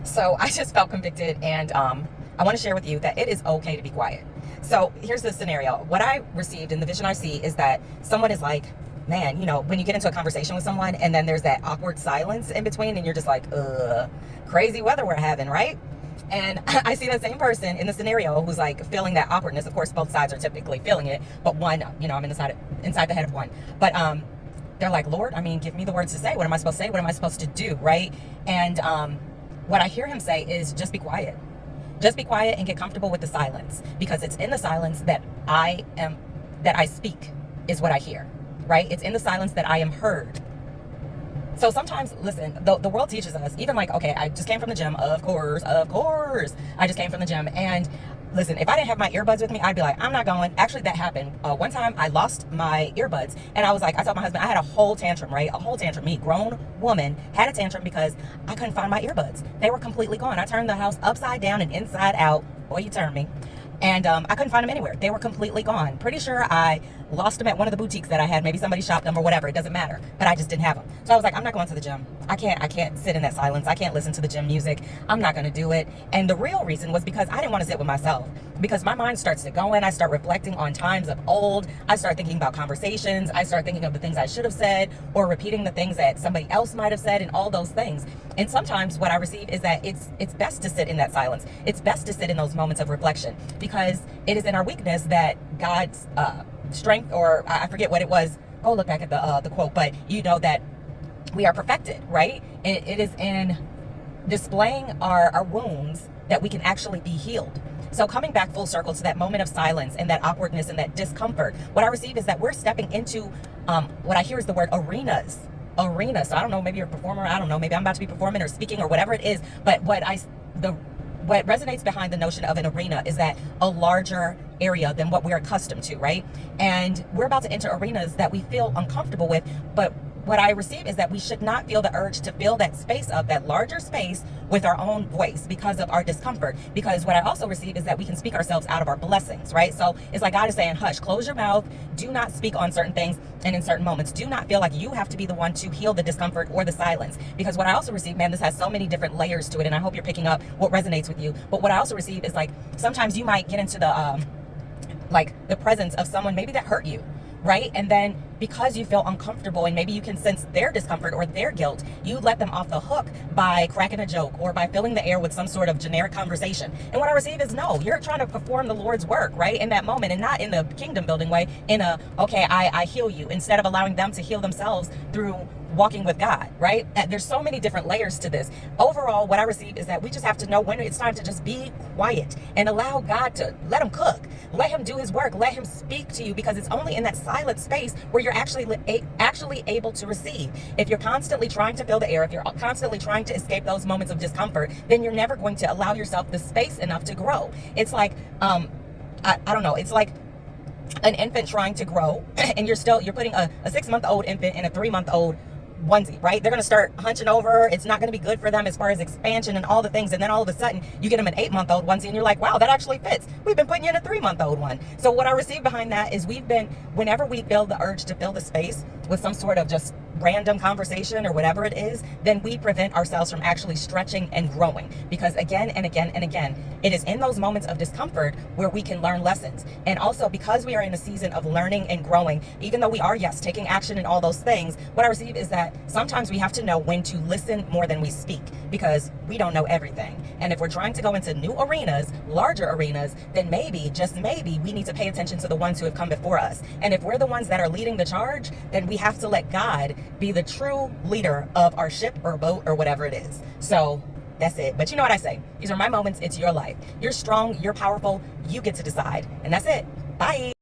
So I just felt convicted, and I want to share with you that it is okay to be quiet. So here's the scenario. What I received in the vision I see is that someone is like, man, when you get into a conversation with someone and then there's that awkward silence in between and you're just like, crazy weather we're having, right? And I see that same person in the scenario who's like feeling that awkwardness. Of course, both sides are typically feeling it, but one, I'm inside the head of one. But they're like, Lord, give me the words to say. What am I supposed to say? What am I supposed to do, right? And what I hear him say is just be quiet. Just be quiet and get comfortable with the silence, because it's in the silence that I speak, is what I hear, right? It's in the silence that I am heard. So sometimes, listen, the world teaches us, even like, okay, I just came from the gym, of course. I just came from the gym, and listen, if I didn't have my earbuds with me, I'd be like, I'm not going. Actually, that happened. One time I lost my earbuds, and I told my husband, I had a whole tantrum, right? A whole tantrum. Me, grown woman, had a tantrum because I couldn't find my earbuds. They were completely gone. I turned the house upside down and inside out. Boy, you turned me. And I couldn't find them anywhere. They were completely gone. Pretty sure I lost them at one of the boutiques that I had. Maybe somebody shopped them or whatever. It doesn't matter. But I just didn't have them. So I was like, I'm not going to the gym. I can't sit in that silence. I can't listen to the gym music. I'm not going to do it. And the real reason was because I didn't want to sit with myself. Because my mind starts to go in. I start reflecting on times of old. I start thinking about conversations. I start thinking of the things I should have said, or repeating the things that somebody else might have said, and all those things. And sometimes what I receive is that it's best to sit in that silence. It's best to sit in those moments of reflection, because it is in our weakness that God's strength, or I forget what it was. Go look back at the quote, but that we are perfected, right? It is in displaying our wounds that we can actually be healed. So coming back full circle to that moment of silence and that awkwardness and that discomfort, what I receive is that we're stepping into what I hear is the word arenas. Arena. So I don't know, maybe you're a performer. I don't know, maybe I'm about to be performing or speaking or whatever it is. But what resonates behind the notion of an arena is that a larger area than what we're accustomed to, right? And we're about to enter arenas that we feel uncomfortable with, but what I receive is that we should not feel the urge to fill that space up, that larger space, with our own voice because of our discomfort. Because what I also receive is that we can speak ourselves out of our blessings, right? So it's like God is saying, hush, close your mouth, do not speak on certain things and in certain moments. Do not feel like you have to be the one to heal the discomfort or the silence. Because what I also receive, man, this has so many different layers to it, and I hope you're picking up what resonates with you. But what I also receive is like, sometimes you might get into the presence of someone maybe that hurt you, right? And then because you feel uncomfortable and maybe you can sense their discomfort or their guilt, you let them off the hook by cracking a joke or by filling the air with some sort of generic conversation. And what I receive is, no, you're trying to perform the Lord's work, right? In that moment, and not in the kingdom building way, I heal you, instead of allowing them to heal themselves through walking with God, right? There's so many different layers to this. Overall, what I receive is that we just have to know when it's time to just be quiet and allow God to let him cook, let him do his work, let him speak to you, because it's only in that silent space where you're actually able to receive. If you're constantly trying to fill the air, if you're constantly trying to escape those moments of discomfort, then you're never going to allow yourself the space enough to grow. It's like, I don't know, it's like an infant trying to grow and you're putting a 6-month-old infant in a 3-month-old onesie, right? They're going to start hunching over. It's not going to be good for them as far as expansion and all the things. And then all of a sudden you get them an 8-month-old onesie and you're like, wow, that actually fits. We've been putting you in a 3-month-old one. So what I receive behind that is whenever we feel the urge to fill the space with some sort of just random conversation or whatever it is, then we prevent ourselves from actually stretching and growing. Because again and again and again, it is in those moments of discomfort where we can learn lessons. And also, because we are in a season of learning and growing, even though we are, yes, taking action and all those things, what I receive is that sometimes we have to know when to listen more than we speak, because we don't know everything. And if we're trying to go into new arenas, larger arenas, then maybe, just maybe, we need to pay attention to the ones who have come before us. And if we're the ones that are leading the charge, then we have to let God be the true leader of our ship or boat or whatever it is. So that's it. But you know what I say? These are my moments. It's your life. You're strong. You're powerful. You get to decide. And that's it. Bye.